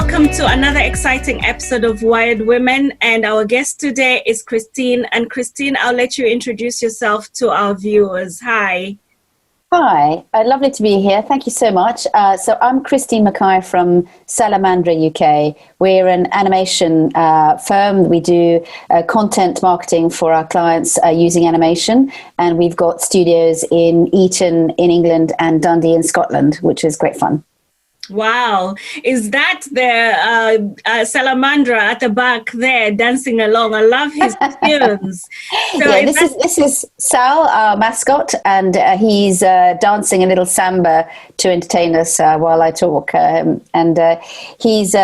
welcome to another exciting episode of Wired Women. And our guest today is Christine. And Christine, I'll let you introduce yourself to our viewers. Hi. Hi, lovely to be here. Thank you so much. So I'm Christine MacKay from Salamandra, UK. We're an animation firm. We do content marketing for our clients using animation. And we've got studios in Eton in England and Dundee in Scotland, which is great fun. Wow. Is that the Salamandra at the back there dancing along? I love his tunes. So yeah, this is Sal, our mascot, and he's dancing a little samba to entertain us while I talk. He's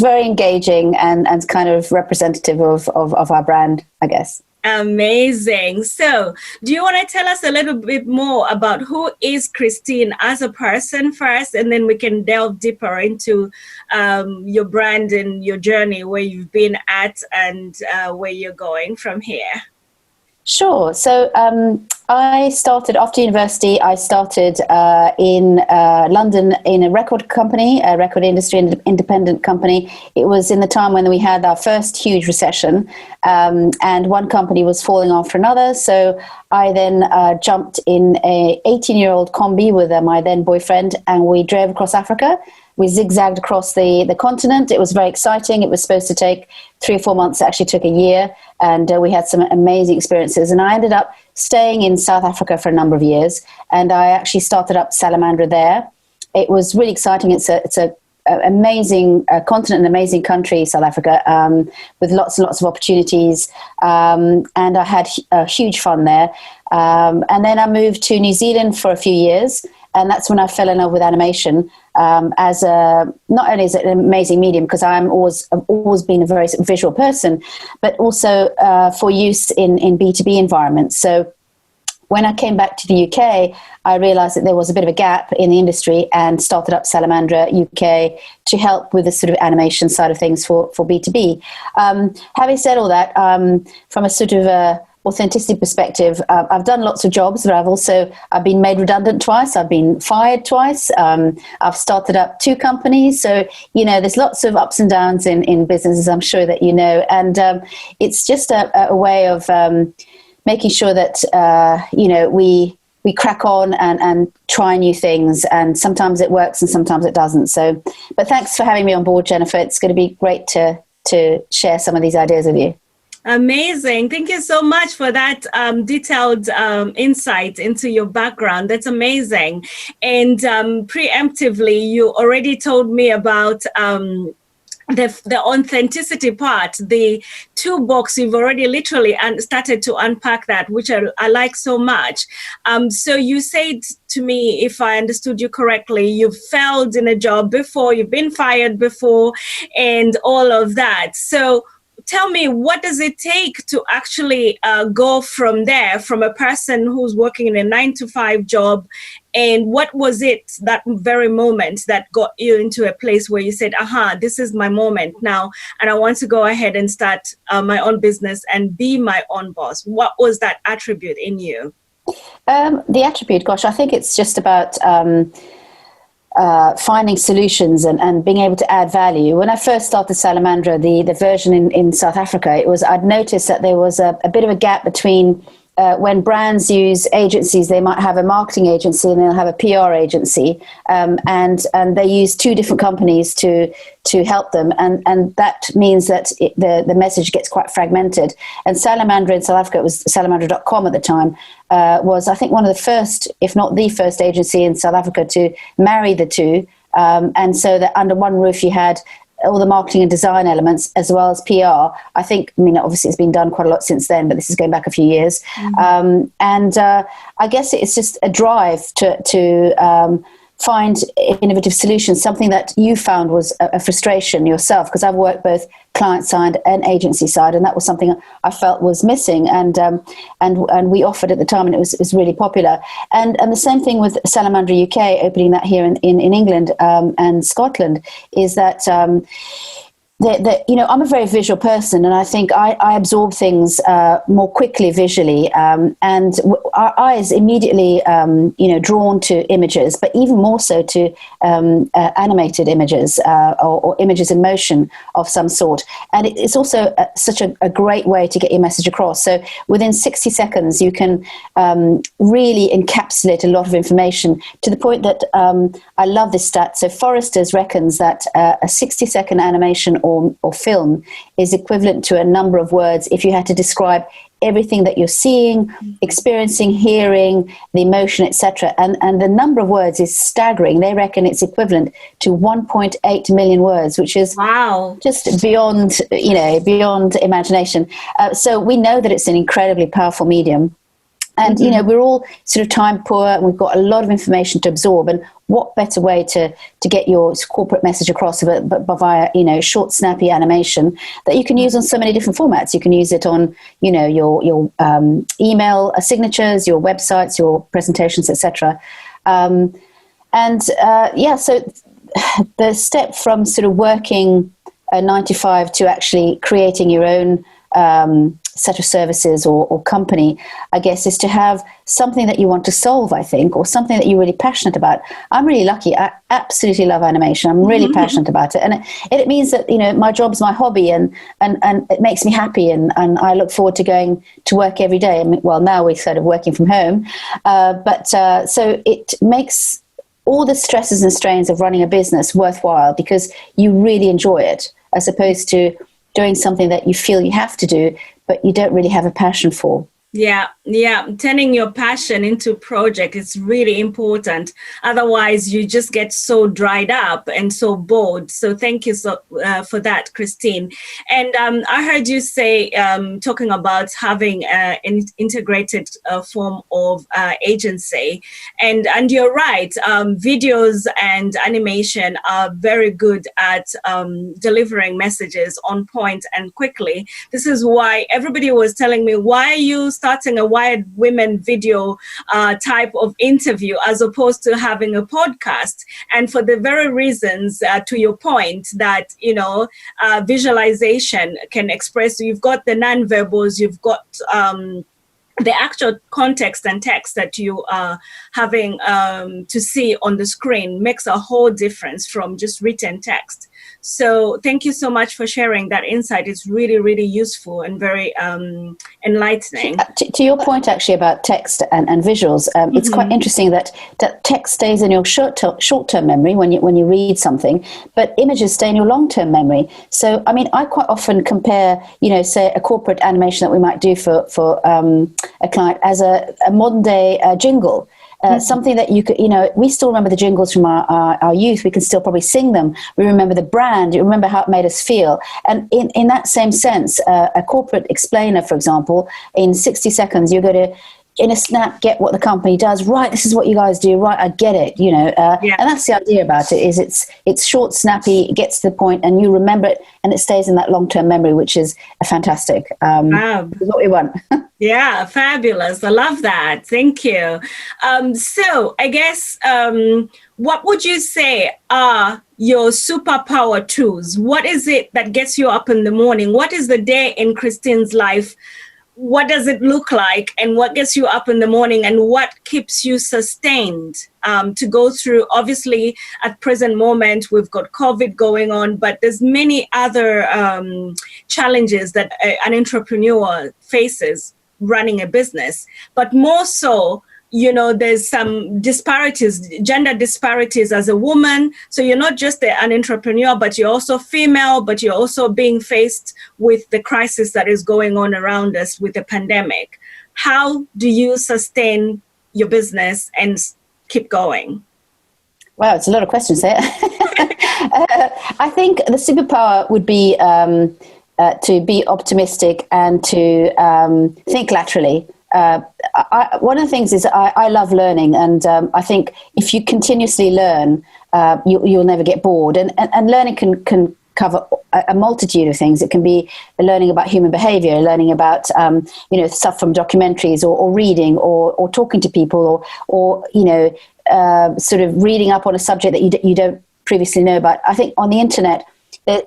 very engaging and kind of representative of our brand, I guess. Amazing. So do you want to tell us a little bit more about who is Christine as a person first, and then we can delve deeper into your brand and your journey, where you've been at and where you're going from here? Sure. So I started after university. I started in London in a record company, a record industry independent company. It was in the time when we had our first huge recession, and one company was falling after another. So I then jumped in a 18-year-old combi with my then boyfriend, and we drove across Africa. We zigzagged across the continent. It was very exciting. It was supposed to take 3 or 4 months. It actually took a year. And we had some amazing experiences. And I ended up staying in South Africa for a number of years. And I actually started up Salamandra there. It was really exciting. It's a amazing continent, an amazing country, South Africa, with lots and lots of opportunities. And I had huge fun there. And then I moved to New Zealand for a few years. And that's when I fell in love with animation as not only as an amazing medium, because I've always been a very visual person, but also for use in B2B environments. So when I came back to the UK, I realized that there was a bit of a gap in the industry and started up Salamandra UK to help with the sort of animation side of things for B2B. Having said all that, from a sort of authenticity perspective, I've done lots of jobs, but I've been made redundant twice. I've been fired twice. I've started up 2 companies. So, there's lots of ups and downs in businesses, I'm sure that you know. And it's just a way of making sure that, we crack on and try new things. And sometimes it works and sometimes it doesn't. So, but thanks for having me on board, Jennifer. It's going to be great to share some of these ideas with you. Amazing. Thank you so much for that detailed insight into your background. That's amazing. And preemptively, you already told me about the authenticity part, the toolbox. You've already literally started to unpack that, which I like so much. So you said to me, if I understood you correctly, you've failed in a job before, you've been fired before, and all of that. So tell me, what does it take to actually go from there, from a person who's working in a 9-to-5 job, and what was it, that very moment, that got you into a place where you said, this is my moment now, and I want to go ahead and start my own business and be my own boss? What was that attribute in you? The attribute, gosh, I think it's just about finding solutions and being able to add value. When I first started Salamandra, the version in South Africa, I'd noticed that there was a bit of a gap between when brands use agencies. They might have a marketing agency and they'll have a PR agency, and they use 2 different companies to help them, and that means that the message gets quite fragmented. And Salamandra in South Africa, it was salamandra.com at the time, was I think one of the first, if not the first agency in South Africa to marry the 2, and so that under one roof you had all the marketing and design elements as well as PR. Obviously it's been done quite a lot since then, but this is going back a few years. Mm-hmm. I guess it's just a drive to find innovative solutions, something that you found was a frustration yourself, because I've worked both client side and agency side, and that was something I felt was missing, and we offered at the time, and it was really popular. And the same thing with Salamandra UK, opening that here in England and Scotland, is that I'm a very visual person, and I think I absorb things more quickly visually, and our eyes immediately, drawn to images, but even more so to animated images or images in motion of some sort. And it's also such a great way to get your message across. So within 60 seconds, you can really encapsulate a lot of information, to the point that I love this stat. So Forrester's reckons that a 60-second animation or film is equivalent to a number of words if you had to describe everything that you're seeing, experiencing, hearing, the emotion, etc. And the number of words is staggering. They reckon it's equivalent to 1.8 million words, which is just beyond imagination. So we know that it's an incredibly powerful medium. And, we're all sort of time poor, and we've got a lot of information to absorb. And what better way to get your corporate message across but via, short, snappy animation that you can use on so many different formats. You can use it on, your email signatures, your websites, your presentations, etc. So the step from sort of working a 9 to 5 to actually creating your own set of services or company, I guess, is to have something that you want to solve, I think, or something that you're really passionate about. I'm really lucky. I absolutely love animation. I'm really passionate about it. And it means that, my job's my hobby, and it makes me happy. And I look forward to going to work every day. I mean, well, now we're sort of working from home. So it makes all the stresses and strains of running a business worthwhile, because you really enjoy it, as opposed to doing something that you feel you have to do, but you don't really have a passion for. Yeah. Turning your passion into a project is really important. Otherwise, you just get so dried up and so bored. So thank you for that, Christine. And I heard you say, talking about having an integrated form of agency. And you're right, videos and animation are very good at delivering messages on point and quickly. This is why everybody was telling me, why are you starting a Wired Women video type of interview as opposed to having a podcast? And for the very reasons, to your point, that, visualization can express, you've got the nonverbals, you've got the actual context and text that you are having to see on the screen makes a whole difference from just written text. So thank you so much for sharing that insight. It's really, really useful and very enlightening. To your point, actually, about text and visuals, it's quite interesting that text stays in your short-term memory when you read something, but images stay in your long-term memory. So, I mean, I quite often compare, say, a corporate animation that we might do for a client as a modern-day jingle. Something that you could, we still remember the jingles from our youth. We can still probably sing them. We remember the brand. You remember how it made us feel. And in that same sense, a corporate explainer, for example, in 60 seconds, you're going to, in a snap, get what the company does. Right, this is what you guys do. Right, I get it. And that's the idea about it. Is it's short, snappy, it gets to the point, and you remember it, and it stays in that long-term memory, which is fantastic. Is what we want. Yeah, fabulous. I love that. Thank you. So I guess, what would you say are your superpower tools? What is it that gets you up in the morning? What is the day in Christine's life? What does it look like, and what gets you up in the morning, and what keeps you sustained to go through? Obviously, at present moment, we've got COVID going on, but there's many other challenges that an entrepreneur faces running a business. But more so, there's some disparities, gender disparities as a woman. So you're not just an entrepreneur, but you're also female, but you're also being faced with the crisis that is going on around us with the pandemic. How do you sustain your business and keep going? Wow, it's a lot of questions there. I think the superpower would be to be optimistic and to think laterally. One of the things is I love learning, and I think if you continuously learn, you'll never get bored. And learning can cover a multitude of things. It can be learning about human behavior, learning about stuff from documentaries, or reading, or talking to people, or sort of reading up on a subject that you don't previously know about. I think on the internet,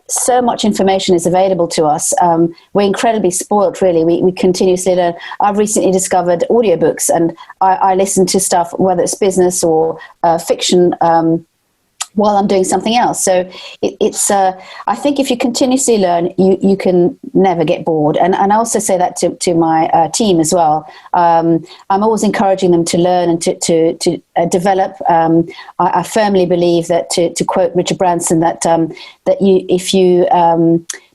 so much information is available to us. We're incredibly spoiled, really. We continuously learn. I've recently discovered audiobooks, and I listen to stuff, whether it's business or fiction, while I'm doing something else. So I think if you continuously learn, you can never get bored. And I also say that to my team as well. I'm always encouraging them to learn and to develop. I firmly believe that, to quote Richard Branson, that if you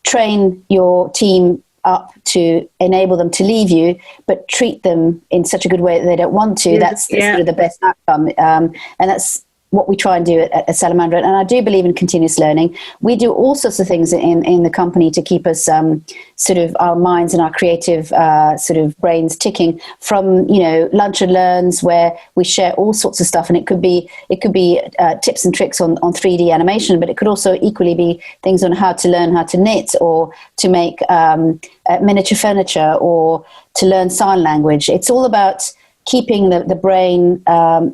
train your team up to enable them to leave you, but treat them in such a good way that they don't want to, that's sort of the best outcome. And that's what we try and do at Salamander. And I do believe in continuous learning. We do all sorts of things in the company to keep us sort of our minds and our creative sort of brains ticking, from, lunch and learns, where we share all sorts of stuff. And it could be tips and tricks on 3D animation, but it could also equally be things on how to learn how to knit, or to make miniature furniture, or to learn sign language. It's all about keeping the brain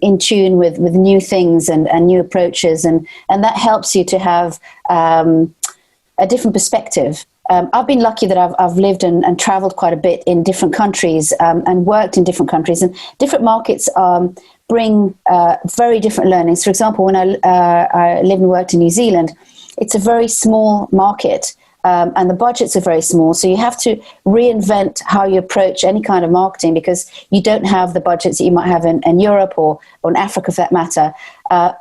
in tune with new things and new approaches, and that helps you to have a different perspective. I've been lucky that I've lived and traveled quite a bit in different countries, and worked in different countries, and different markets bring very different learnings. For example, when I lived and worked in New Zealand, it's a very small market. And the budgets are very small, so you have to reinvent how you approach any kind of marketing, because you don't have the budgets that you might have in Europe or in Africa, for that matter. But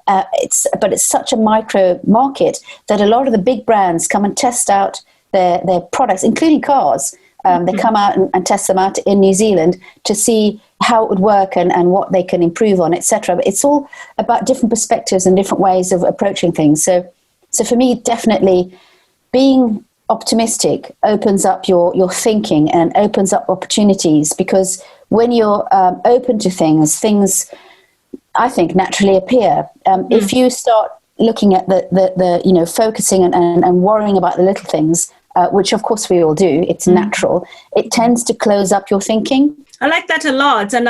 it's such a micro market that a lot of the big brands come and test out their products, including cars. They come out and test them out in New Zealand to see how it would work and what they can improve on, etc. But it's all about different perspectives and different ways of approaching things. So for me, definitely being optimistic opens up your thinking and opens up opportunities, because when you're open to things I think naturally appear. If you start looking at the focusing and worrying about the little things, which of course we all do, it's natural, it tends to close up your thinking. I like that a lot. And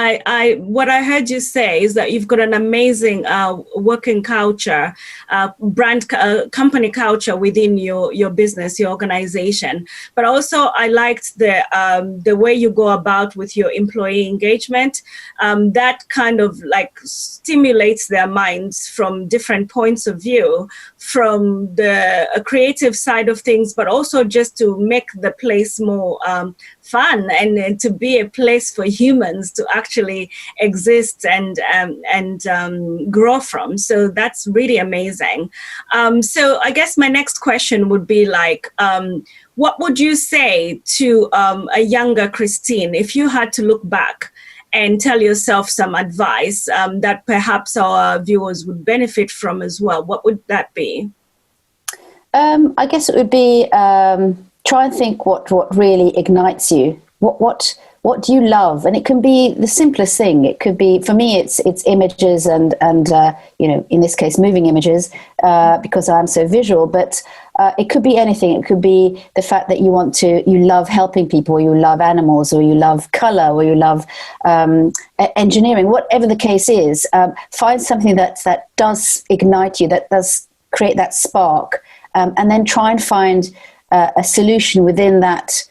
what I heard you say is that you've got an amazing working culture, company culture within your business, your organization. But also I liked the way you go about with your employee engagement. That kind of like stimulates their minds from different points of view, from the creative side of things, but also just to make the place more fun and to be a place for humans to actually exist and grow from. So that's really amazing. So I guess my next question would be like, what would you say to a younger Christine if you had to look back and tell yourself some advice that perhaps our viewers would benefit from as well? What would that be? I guess it would be try and think what really ignites you. What do you love? And it can be the simplest thing. It could be, for me, it's images and in this case, moving images, because I'm so visual. But it could be anything. It could be the fact that you love helping people, or you love animals, or you love color, or you love engineering. Whatever the case is, find something that does ignite you, that does create that spark, and then try and find a solution within that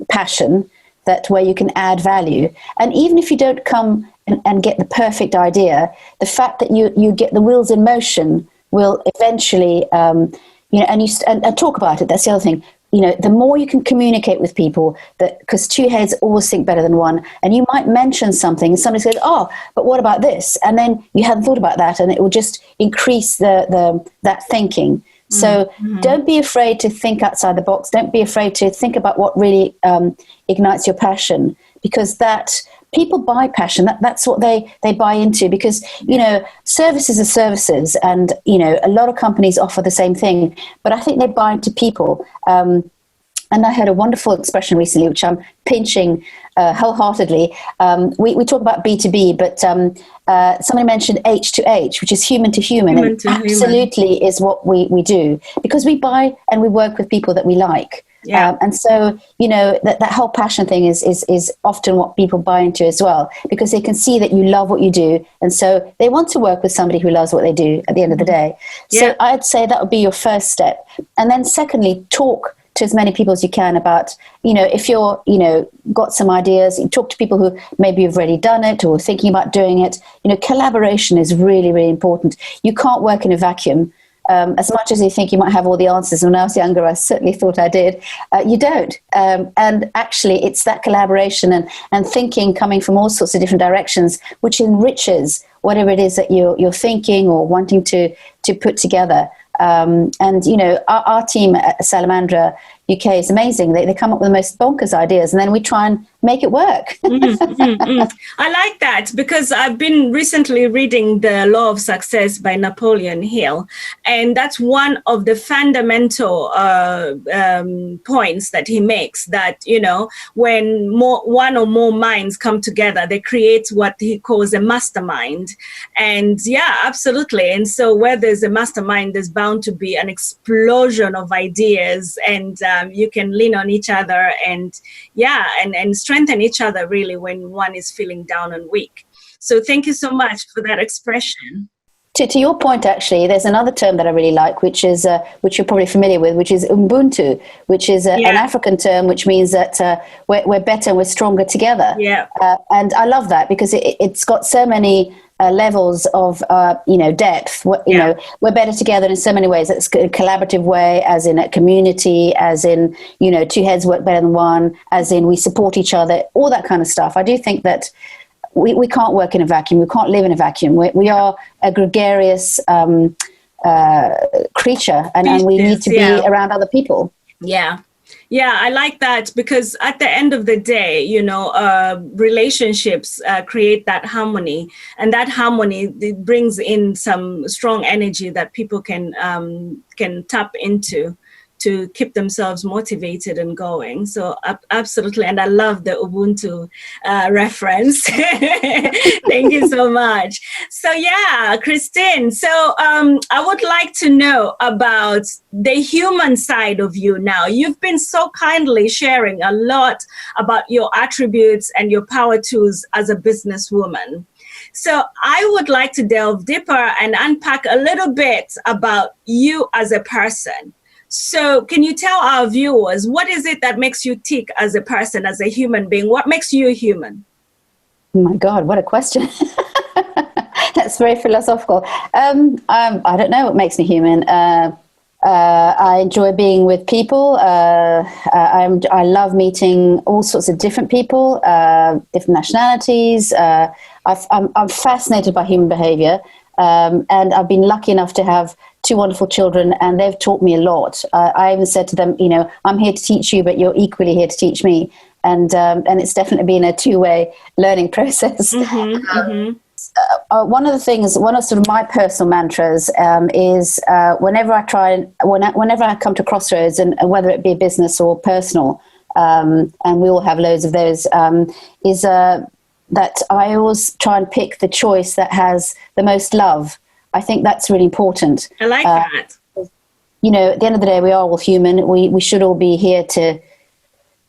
passion, that where you can add value. And even if you don't come and get the perfect idea, the fact that you get the wheels in motion will eventually, and talk about it. That's the other thing. The more you can communicate with people, because two heads always think better than one, and you might mention something, and somebody says, "Oh, but what about this?" And then you hadn't thought about that, and it will just increase that thinking. So don't be afraid to think outside the box. Don't be afraid to think about what really ignites your passion, because that people buy passion. That's what they buy into, because, services are services, and, a lot of companies offer the same thing, but I think they buy into people. And I heard a wonderful expression recently, which I'm pinching wholeheartedly. We talk about B2B, but somebody mentioned H to H, which is human to human. Human and to absolutely human. is what we do, because we buy and we work with people that we like. Yeah. And so, that whole passion thing is often what people buy into as well, because they can see that you love what you do. And so they want to work with somebody who loves what they do at the end of the day. Yeah. So I'd say that would be your first step. And then secondly, talk to as many people as you can about, if you're, got some ideas, you talk to people who maybe have already done it or thinking about doing it. Collaboration is really, really important. You can't work in a vacuum. As much as you think you might have all the answers, when I was younger, I certainly thought I did. You don't. And actually, it's that collaboration and thinking coming from all sorts of different directions, which enriches whatever it is that you're thinking or wanting to put together. And, our team at Salamandra UK is amazing. They come up with the most bonkers ideas, and then we try and make it work. I like that, because I've been recently reading The Law of Success by Napoleon Hill, and that's one of the fundamental points that he makes, that, when one or more minds come together, they create what he calls a mastermind. And yeah, absolutely. And so where there's a mastermind, there's bound to be an explosion of ideas, and you can lean on each other and strengthen each other really when one is feeling down and weak. So thank you so much for that expression. To your point, actually, there's another term that I really like, which is which you're probably familiar with, which is Ubuntu, which is an African term, which means that we're better and we're stronger together. Yeah. And I love that, because it's got so many levels of depth. We're better together in so many ways. It's a collaborative way, as in a community, as in two heads work better than one, as in we support each other, all that kind of stuff. I do think that we can't work in a vacuum. We can't live in a vacuum. We are a gregarious creature, and we need to be around other people. Yeah, I like that, because at the end of the day, relationships create that harmony, and that harmony, it brings in some strong energy that people can tap into to keep themselves motivated and going. So absolutely. And I love the Ubuntu reference. Thank you so much. So yeah, Christine, so I would like to know about the human side of you now. You've been so kindly sharing a lot about your attributes and your power tools as a businesswoman. So I would like to delve deeper and unpack a little bit about you as a person. So can you tell our viewers, what is it that makes you tick as a person, as a human being? What makes you human? Oh my God, what a question. That's very philosophical. I don't know what makes me human. I enjoy being with people. I love meeting all sorts of different people, different nationalities. I'm fascinated by human behavior. And I've been lucky enough to have two wonderful children, and they've taught me a lot. I even said to them, I'm here to teach you, but you're equally here to teach me. And it's definitely been a two-way learning process. One of sort of my personal mantras is whenever I come to crossroads, and whether it be business or personal, and we all have loads of those, is that I always try and pick the choice that has the most love. I think that's really important. I like that. At the end of the day, we are all human. We should all be here to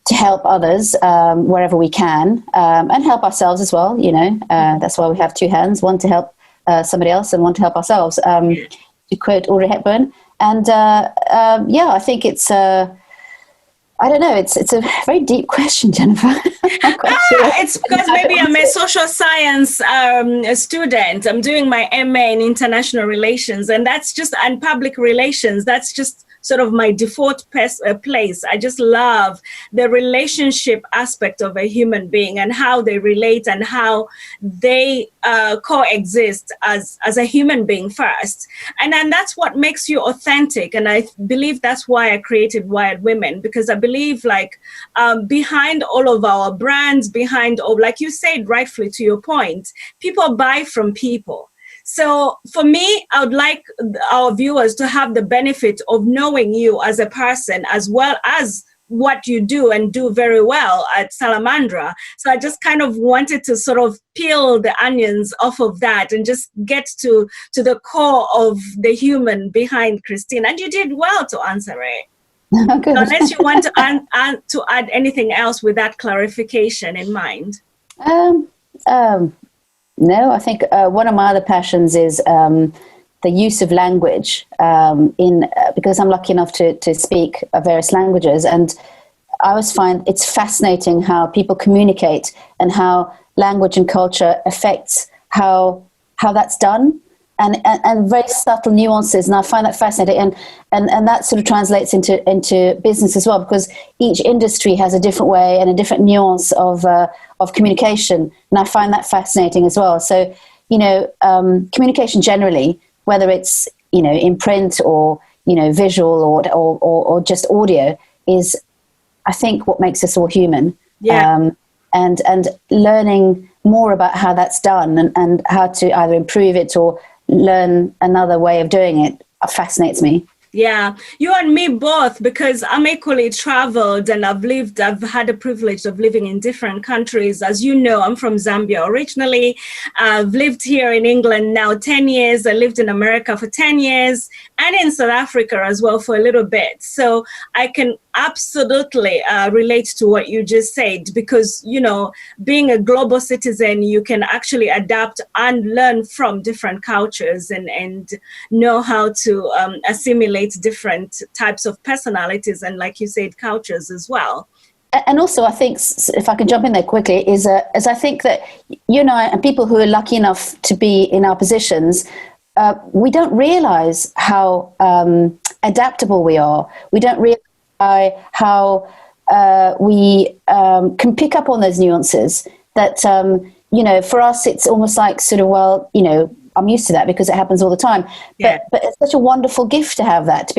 help others wherever we can, and help ourselves as well. That's why we have two hands, one to help somebody else and one to help ourselves, to quote Audrey Hepburn. And I think it's I don't know. It's a very deep question, Jennifer. It's because maybe I'm a social science student. I'm doing my MA in international relations, and public relations. That's just sort of my default place. I just love the relationship aspect of a human being and how they relate and how they coexist as a human being first. And then that's what makes you authentic. And I believe that's why I created Wired Women, because I believe behind all of our brands, behind all, like you said, rightfully to your point, people buy from people. So for me, I would like our viewers to have the benefit of knowing you as a person, as well as what you do and do very well at Salamandra. So I just kind of wanted to sort of peel the onions off of that and just get to the core of the human behind Christine. And you did well to answer it. Good. Unless you want to add anything else with that clarification in mind. No, I think one of my other passions is the use of language because I'm lucky enough to speak various languages, and I always find it's fascinating how people communicate and how language and culture affects how that's done, and very subtle nuances, and I find that fascinating, and that sort of translates into business as well, because each industry has a different way and a different nuance of communication, and I find that fascinating as well. So, communication generally, whether it's in print or visual or just audio, is, I think, what makes us all human. Yeah. And learning more about how that's done and how to either improve it or learn another way of doing it fascinates me. Yeah, you and me both, because I'm equally traveled and I've had the privilege of living in different countries. As you know, I'm from Zambia originally. I've lived here in England now 10 years. I lived in America for 10 years and in South Africa as well for a little bit. So I can absolutely relate to what you just said, because, being a global citizen, you can actually adapt and learn from different cultures and know how to assimilate different types of personalities and, like you said, cultures as well. And also, I think, if I can jump in there quickly, is I think that you and I and people who are lucky enough to be in our positions, we don't realize how adaptable we are. We don't realize how we can pick up on those nuances that, for us, it's almost like sort of, I'm used to that because it happens all the time. Yeah. But it's such a wonderful gift to have that, to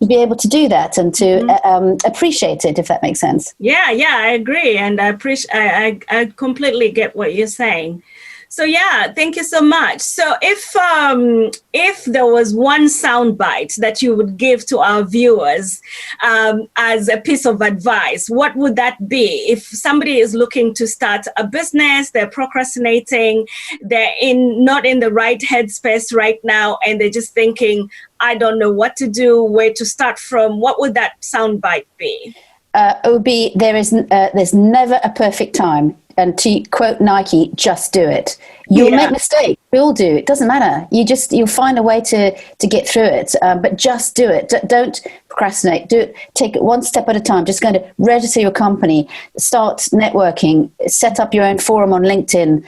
be able to do that and to appreciate it, if that makes sense. Yeah, I agree, and I completely get what you're saying. So yeah, thank you so much. So if there was one soundbite that you would give to our viewers as a piece of advice, what would that be? If somebody is looking to start a business, they're procrastinating, they're not in the right headspace right now, and they're just thinking, I don't know what to do, where to start from, what would that soundbite be? It would be, there's never a perfect time. And to quote Nike, just do it. You'll make mistakes. We all do. It doesn't matter. You'll find a way to get through it. But just do it. Don't procrastinate. Do it. Take it one step at a time. Just going to register your company, start networking, set up your own forum on LinkedIn.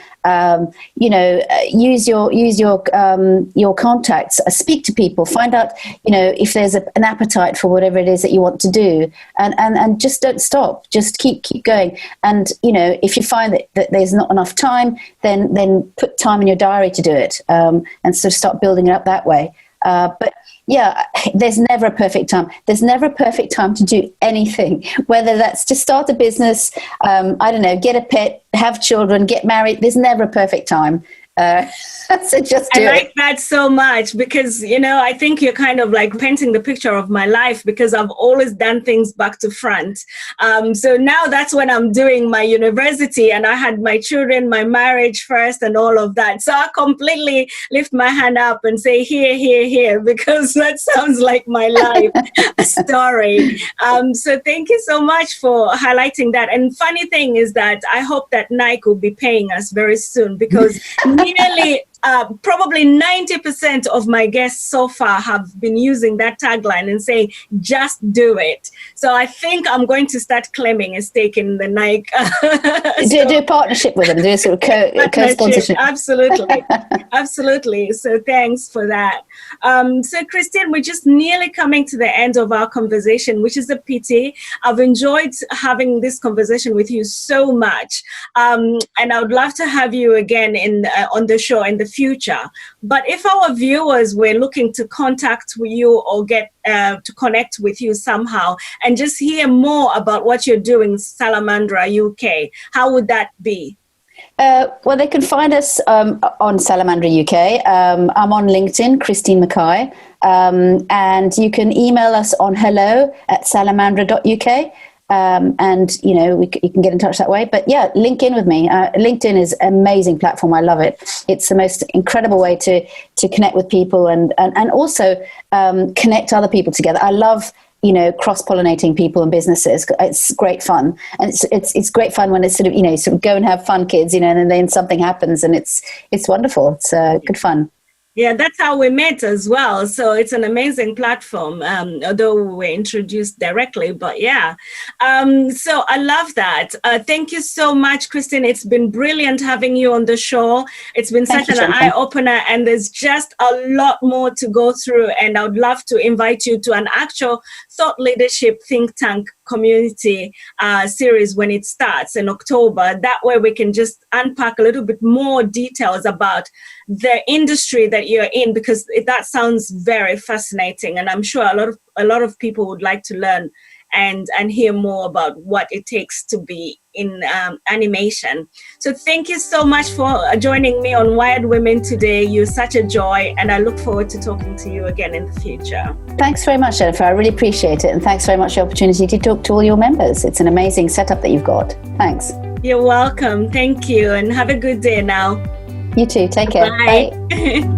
Use your contacts. Speak to people. Find out if there's an appetite for whatever it is that you want to do, and just don't stop. Just keep going. And if you find that there's not enough time, then put time in your diary to do it, and sort of start building it up that way. But yeah, there's never a perfect time. There's never a perfect time to do anything, whether that's to start a business, I don't know, get a pet, have children, get married. There's never a perfect time. So just do it. I like that so much because, I think you're kind of like painting the picture of my life, because I've always done things back to front. So now that's when I'm doing my university, and I had my children, my marriage first and all of that. So I completely lift my hand up and say, here, because that sounds like my life story. So thank you so much for highlighting that. And funny thing is that I hope that Nike will be paying us very soon, because nearly probably 90% of my guests so far have been using that tagline and saying, just do it. So I think I'm going to start claiming a stake in the Nike. Do a partnership with them, do a sort of co-sponsorship. Absolutely. So thanks for that. So Christine, we're just nearly coming to the end of our conversation, which is a pity. I've enjoyed having this conversation with you so much. And I would love to have you again on the show in the future. But if our viewers were looking to contact you or get to connect with you somehow and just hear more about what you're doing, Salamandra UK, how would that be? Well, they can find us on Salamandra UK. I'm on LinkedIn, Christine MacKay. And you can email us on hello@salamandra.uk. And, you know, you can get in touch that way. But yeah, link in with me. LinkedIn is an amazing platform. I love it. It's the most incredible way to connect with people and also connect other people together. I love, you know, cross-pollinating people and businesses. It's great fun. And it's great fun when it's sort of, you know, sort of go and have fun, kids, you know, and then something happens and it's wonderful. It's good fun. Yeah, that's how we met as well. So it's an amazing platform, although we were introduced directly, but yeah. So I love that. Thank you so much, Christine. It's been brilliant having you on the show. It's been such an eye-opener, and there's just a lot more to go through. And I would love to invite you to an actual thought leadership think tank community series when it starts in October. That way we can just unpack a little bit more details about the industry that you're in, because that sounds very fascinating, and I'm sure a lot of people would like to learn and hear more about what it takes to be in animation. So thank you so much for joining me on Wired Women today. You're such a joy, and I look forward to talking to you again in the future. Thanks very much, Jennifer. I really appreciate it, and thanks very much for the opportunity to talk to all your members. It's an amazing setup that you've got. Thanks. You're welcome. Thank you, and have a good day now. You too. Take care. Bye. Bye.